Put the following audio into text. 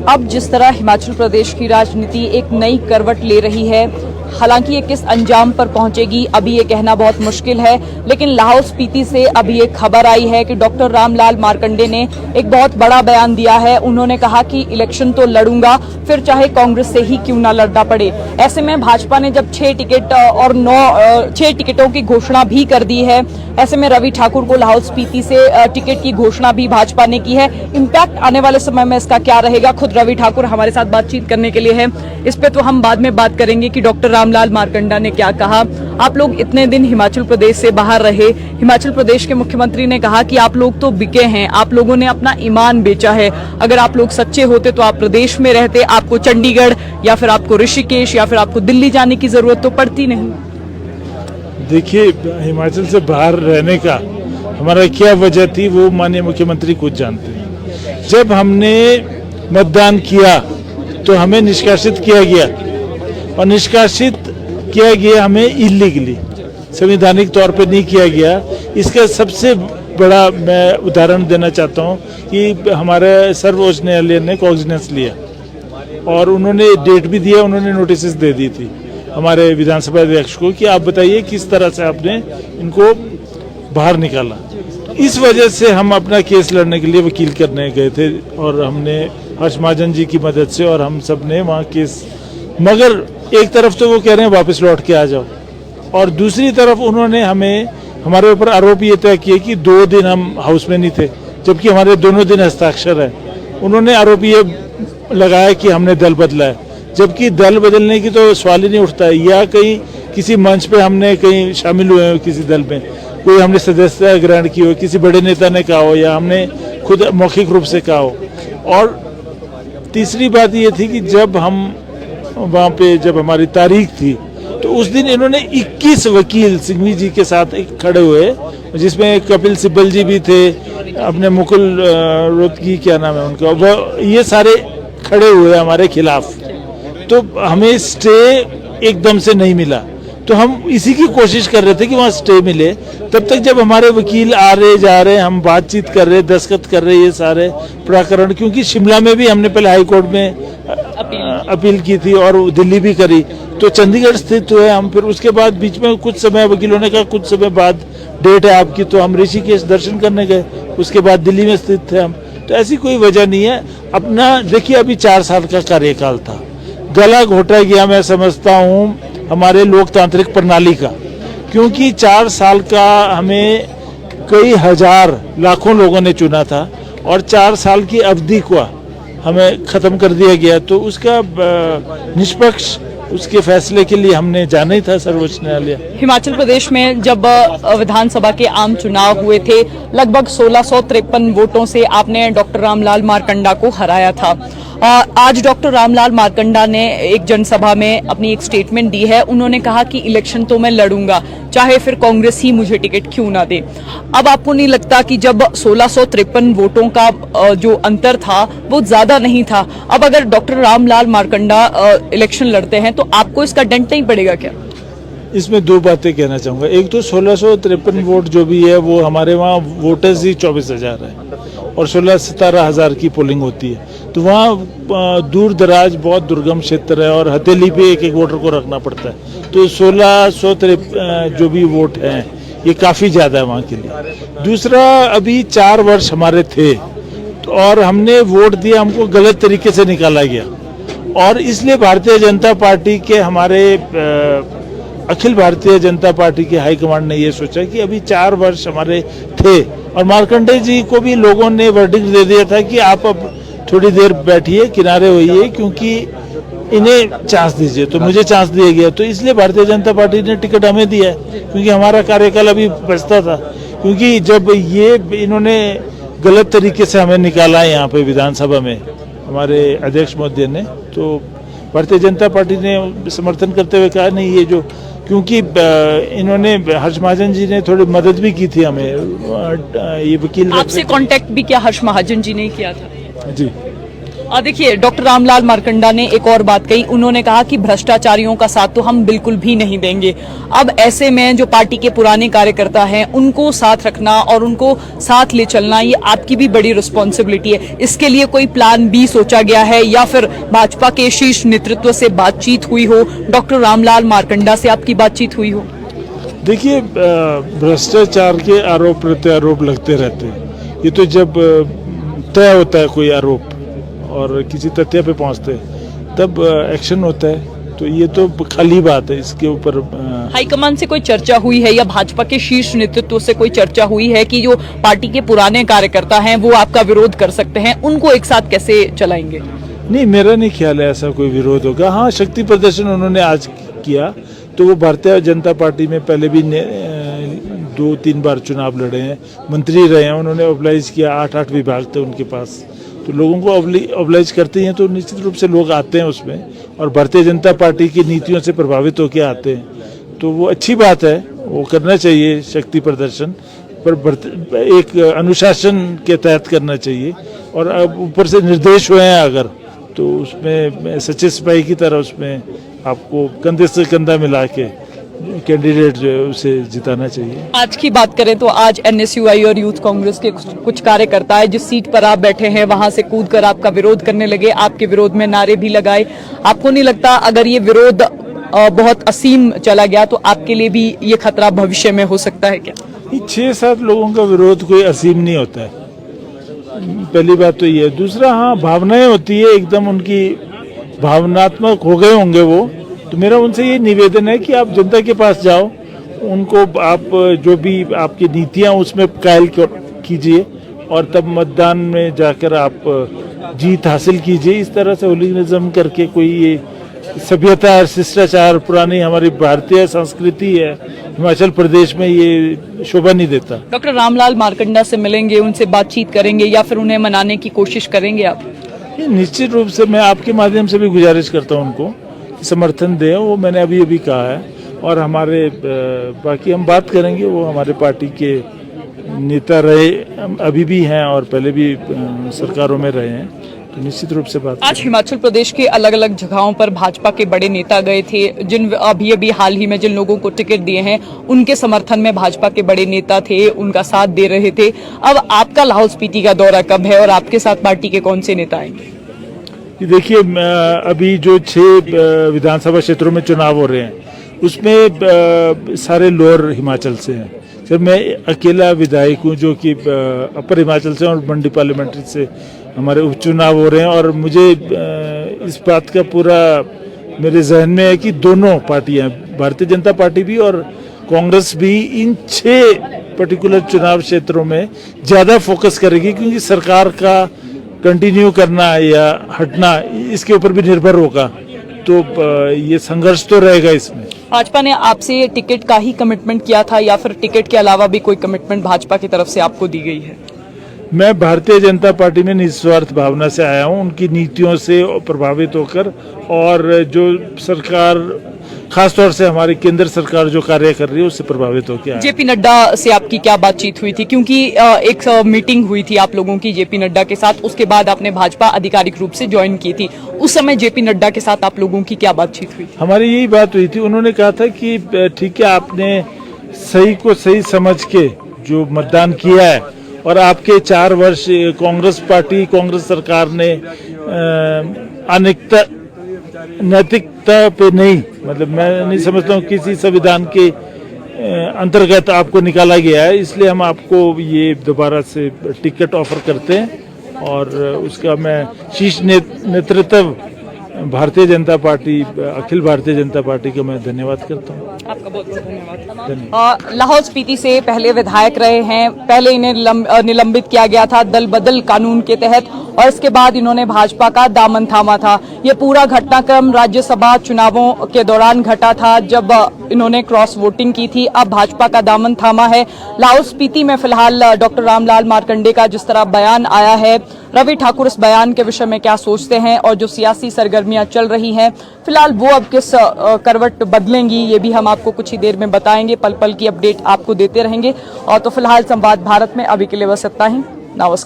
अब जिस तरह हिमाचल प्रदेश की राजनीति एक नई करवट ले रही है, हालांकि ये किस अंजाम पर पहुंचेगी अभी ये कहना बहुत मुश्किल है, लेकिन लाहौल स्पीति से अभी एक खबर आई है कि डॉक्टर रामलाल मारकंडे ने एक बहुत बड़ा बयान दिया है। उन्होंने कहा कि इलेक्शन तो लड़ूंगा, फिर चाहे कांग्रेस से ही क्यों ना लड़ना पड़े। ऐसे में भाजपा ने जब 6 टिकट और 6 टिकटों की घोषणा भी कर दी है, ऐसे में रवि ठाकुर को लाहौल स्पीति से टिकट की घोषणा भी भाजपा ने की है। इम्पैक्ट आने वाले समय में इसका क्या रहेगा, खुद रवि ठाकुर हमारे साथ बातचीत करने के लिए है। इस पे तो हम बाद में बात करेंगे कि डॉक्टर रामलाल मारकंडा ने क्या कहा। आप लोग इतने दिन हिमाचल प्रदेश से बाहर रहे, हिमाचल प्रदेश के मुख्यमंत्री ने कहा कि आप लोग तो बिके हैं, आप लोगों ने अपना ईमान बेचा है। अगर आप लोग सच्चे होते तो आप प्रदेश में रहते, आपको चंडीगढ़ या फिर आपको ऋषिकेश या फिर आपको दिल्ली जाने की जरूरत तो पड़ती नहीं। देखिए, हिमाचल से बाहर रहने का हमारा क्या वजह थी वो माननीय मुख्यमंत्री खुद जानते हैं। जब हमने मतदान किया तो हमें निष्कासित किया गया, और निष्कासित किया गया हमें इलीगली, संवैधानिक तौर पे नहीं किया गया। इसका सबसे बड़ा मैं उदाहरण देना चाहता हूँ कि हमारे सर्वोच्च न्यायालय ने कॉग्निजेंस लिया और उन्होंने डेट भी दिया, उन्होंने नोटिस दे दी थी हमारे विधानसभा अध्यक्ष को कि आप बताइए किस तरह से आपने इनको बाहर निकाला। इस वजह से हम अपना केस लड़ने के लिए वकील करने गए थे और हमने हर्ष महाजन जी की मदद से और हम सब ने वहाँ केस, मगर एक तरफ तो वो कह रहे हैं वापस लौट के आ जाओ, और दूसरी तरफ उन्होंने हमारे ऊपर आरोप ये तय किए कि 2 दिन हम हाउस में नहीं थे, जबकि हमारे दोनों दिन हस्ताक्षर है। उन्होंने आरोप ये लगाया कि हमने दल बदला है, जबकि दल बदलने की तो सवाल ही नहीं उठता है। या कहीं किसी मंच पे हमने कहीं शामिल हुए हो किसी दल में, कोई हमने सदस्यता ग्रहण की हो, किसी बड़े नेता ने कहा हो या हमने खुद मौखिक रूप से कहा हो। और तीसरी बात ये थी कि जब हम वहाँ पे जब हमारी तारीख थी तो उस दिन इन्होंने 21 वकील सिंघवी जी के साथ खड़े हुए, जिसमें कपिल सिब्बल जी भी थे, अपने मुकुल रोहतगी क्या नाम है उनका, वो ये सारे खड़े हुए हमारे खिलाफ। तो हमें स्टे एकदम से नहीं मिला, तो हम इसी की कोशिश कर रहे थे कि वहाँ स्टे मिले। तब तक जब हमारे वकील आ रहे जा रहे, हम बातचीत कर रहे, दस्तखत कर रहे, ये सारे प्रकरण, क्योंकि शिमला में भी हमने पहले हाई कोर्ट में अपील की थी और दिल्ली भी करी, तो चंडीगढ़ स्थित हुए हम। फिर उसके बाद बीच में कुछ समय वकीलों ने कहा कुछ समय बाद डेट है आपकी, तो हम ऋषिकेश दर्शन करने गए, उसके बाद दिल्ली में स्थित थे हम। तो ऐसी कोई वजह नहीं है। अपना देखिए, अभी 4 साल का कार्यकाल था, गला घोटा गया मैं समझता हूँ हमारे लोकतांत्रिक प्रणाली का, क्योंकि 4 साल का हमें कई हजार लाखों लोगों ने चुना था और 4 साल की अवधि को हमें खत्म कर दिया गया। तो उसका निष्पक्ष उसके फैसले के लिए हमने जाना ही था सर्वोच्च न्यायालय। हिमाचल प्रदेश में जब विधानसभा के आम चुनाव हुए थे, लगभग 1653 वोटों से आपने डॉक्टर रामलाल मारकंडा को हराया था। आज डॉक्टर रामलाल मारकंडा ने एक जनसभा में अपनी एक स्टेटमेंट दी है। उन्होंने कहा कि इलेक्शन तो मैं लड़ूंगा, चाहे फिर कांग्रेस ही मुझे टिकट क्यों ना दे। अब आपको नहीं लगता कि जब 1653 वोटों का जो अंतर था वो ज्यादा नहीं था, अब अगर डॉक्टर रामलाल मारकंडा इलेक्शन लड़ते हैं तो आपको इसका डंट नहीं पड़ेगा क्या? इसमें 2 बातें कहना चाहूँगा। एक तो 1653 वोट जो भी है वो हमारे वहाँ वोटर्स ही 24,000 है और 16-17 हज़ार की पोलिंग होती है। तो वहाँ दूर दराज बहुत दुर्गम क्षेत्र है और हथेली पे एक वोटर को रखना पड़ता है। तो 1653 जो भी वोट हैं ये काफ़ी ज़्यादा है वहाँ के लिए। दूसरा, अभी 4 वर्ष हमारे थे और हमने वोट दिया, हमको गलत तरीके से निकाला गया, और इसलिए भारतीय जनता पार्टी के हमारे अखिल भारतीय जनता पार्टी के हाईकमांड ने ये सोचा कि अभी 4 वर्ष हमारे थे, और मार्कंडे जी को भी लोगों ने वर्डिक्ट दे दिया था कि आप अब थोड़ी देर बैठिए, किनारे होइए, क्योंकि इन्हें चांस दीजिए। तो मुझे चांस दिया गया, तो इसलिए भारतीय जनता पार्टी ने टिकट हमें दिया है, क्योंकि हमारा कार्यकाल अभी बचता था। क्योंकि जब ये इन्होंने गलत तरीके से हमें निकाला है यहाँ पे विधानसभा में हमारे अध्यक्ष महोदय ने, तो भारतीय जनता पार्टी ने समर्थन करते हुए कहा नहीं, ये जो, क्योंकि इन्होंने हर्ष महाजन जी ने थोड़ी मदद भी की थी हमें, ये वकील आपसे कांटेक्ट भी किया हर्ष महाजन जी ने किया था? जी। देखिए, डॉक्टर रामलाल मारकंडा ने एक और बात कही। उन्होंने कहा कि भ्रष्टाचारियों का साथ तो हम बिल्कुल भी नहीं देंगे। अब ऐसे में जो पार्टी के पुराने कार्यकर्ता हैं उनको साथ रखना और उनको साथ ले चलना, ये आपकी भी बड़ी रिस्पॉन्सिबिलिटी है। इसके लिए कोई प्लान बी सोचा गया है या फिर भाजपा के शीर्ष नेतृत्व से बातचीत हुई हो, डॉक्टर रामलाल मारकंडा से आपकी बातचीत हुई हो? देखिए, भ्रष्टाचार के आरोप प्रत्यारोप लगते रहते हैं। ये तो जब तय होता है कोई आरोप और किसी तथ्य पे पहुंचते हैं तब एक्शन होता है, तो ये तो खाली बात है। इसके ऊपर हाईकमान से कोई चर्चा हुई है या भाजपा के शीर्ष नेतृत्व से कोई चर्चा हुई है कि जो पार्टी के पुराने कार्यकर्ता हैं वो आपका विरोध कर सकते हैं, उनको एक साथ कैसे चलाएंगे? नहीं, मेरा नहीं ख्याल है ऐसा कोई विरोध होगा। हाँ, शक्ति प्रदर्शन उन्होंने आज किया, तो वो भारतीय जनता पार्टी में पहले भी 2-3 बार चुनाव लड़े हैं, मंत्री रहे हैं, उन्होंने ऑब्लाइज किया। 8 विभाग थे उनके पास, तो लोगों को ऑब्लाइज करते हैं तो निश्चित रूप से लोग आते हैं उसमें, और भारतीय जनता पार्टी की नीतियों से प्रभावित होकर आते हैं, तो वो अच्छी बात है, वो करना चाहिए शक्ति प्रदर्शन, पर एक अनुशासन के तहत करना चाहिए। और अब ऊपर से निर्देश हुए हैं अगर, तो उसमें सच्चे सिपाही की तरह उसमें आपको कंधे से कंधा मिला के कैंडिडेट जो है उसे जिताना चाहिए। आज की बात करें तो आज एनएसयूआई और यूथ कांग्रेस के कुछ कार्यकर्ता है, जिस सीट पर आप बैठे हैं वहां से कूदकर आपका विरोध करने लगे, आपके विरोध में नारे भी लगाए। आपको नहीं लगता अगर ये विरोध बहुत असीम चला गया तो आपके लिए भी ये खतरा भविष्य में हो सकता है क्या? 6-7 लोगों का विरोध कोई असीम नहीं होता है, पहली बात तो ये। दूसरा, हाँ, भावनाएं होती है, एकदम उनकी भावनात्मक हो गए होंगे वो, तो मेरा उनसे ये निवेदन है कि आप जनता के पास जाओ, उनको आप जो भी आपकी नीतियां उसमें कायल कीजिए और तब मतदान में जाकर आप जीत हासिल कीजिए। इस तरह से होलिगनिज्म करके कोई ये सभ्यता शिष्टाचार पुरानी हमारी भारतीय संस्कृति है, हिमाचल प्रदेश में ये शोभा नहीं देता। डॉक्टर रामलाल मारकंडा से मिलेंगे, उनसे बातचीत करेंगे या फिर उन्हें मनाने की कोशिश करेंगे आप? निश्चित रूप से मैं आपके माध्यम से भी गुजारिश करता हूं उनको समर्थन दें, वो मैंने अभी कहा है। और हमारे बाकी हम बात करेंगे, वो हमारे पार्टी के नेता रहे, अभी भी हैं और पहले भी सरकारों में रहे हैं, तो निश्चित रूप से बात। आज हिमाचल प्रदेश के अलग अलग जगहों पर भाजपा के बड़े नेता गए थे, जिन अभी हाल ही में जिन लोगों को टिकट दिए हैं उनके समर्थन में भाजपा के बड़े नेता थे, उनका साथ दे रहे थे। अब आपका लाहौल स्पीति का दौरा कब है और आपके साथ पार्टी के कौन से नेता आएंगे? देखिए, अभी जो 6 विधानसभा क्षेत्रों में चुनाव हो रहे हैं उसमें सारे लोअर हिमाचल से हैं। जब मैं अकेला विधायक हूँ जो कि अपर हिमाचल से और मंडी पार्लियामेंट्री से हमारे उपचुनाव हो रहे हैं, और मुझे इस बात का पूरा मेरे जहन में है कि दोनों पार्टियां, भारतीय जनता पार्टी भी और कांग्रेस भी, इन 6 पर्टिकुलर चुनाव क्षेत्रों में ज़्यादा फोकस करेगी, क्योंकि सरकार का कंटिन्यू करना या हटना इसके ऊपर भी निर्भर होगा, तो ये संघर्ष तो रहेगा इसमें। भाजपा ने आपसे टिकट का ही कमिटमेंट किया था या फिर टिकट के अलावा भी कोई कमिटमेंट भाजपा की तरफ से आपको दी गई है? मैं भारतीय जनता पार्टी में निस्वार्थ भावना से आया हूं, उनकी नीतियों से प्रभावित होकर, और जो सरकार खासतौर से हमारी केंद्र सरकार जो कार्य कर रही है उससे प्रभावित होकर आया। जेपी नड्डा से आपकी क्या बातचीत हुई थी? क्योंकि एक मीटिंग हुई थी आप लोगों की जेपी नड्डा के साथ, उसके बाद आपने भाजपा आधिकारिक रूप से ज्वाइन की थी। उस समय जेपी नड्डा के साथ आप लोगों की क्या बातचीत हुई? हमारी यही बात हुई थी। उन्होंने कहा था कि ठीक है, आपने सही को सही समझ के जो मतदान किया है, और आपके 4 वर्ष कांग्रेस पार्टी, कांग्रेस सरकार ने नैतिकता पे नहीं, मतलब मैं नहीं समझता हूँ किसी संविधान के अंतर्गत आपको निकाला गया है, इसलिए हम आपको ये दोबारा से टिकट ऑफर करते हैं, और उसका मैं शीर्ष नेतृत्व भारतीय जनता पार्टी, अखिल भारतीय जनता पार्टी का मैं धन्यवाद करता हूँ। आपका बहुत बहुत धन्यवाद। लाहौल स्पीति से पहले विधायक रहे हैं, पहले इन्हें निलंबित किया गया था दल बदल कानून के तहत, और इसके बाद इन्होंने भाजपा का दामन थामा था। ये पूरा घटनाक्रम राज्यसभा चुनावों के दौरान घटा था, जब इन्होंने क्रॉस वोटिंग की थी। अब भाजपा का दामन थामा है। लाहौल स्पीति में फिलहाल डॉक्टर रामलाल मारकंडे का जिस तरह बयान आया है, रवि ठाकुर इस बयान के विषय में क्या सोचते हैं, और जो सियासी सरगर्मियां चल रही हैं फिलहाल वो अब किस करवट बदलेंगी, ये भी हम आपको कुछ ही देर में बताएंगे। पल पल की अपडेट आपको देते रहेंगे। और तो फिलहाल संवाद भारत में अभी के लिए बस इतना ही। नमस्कार।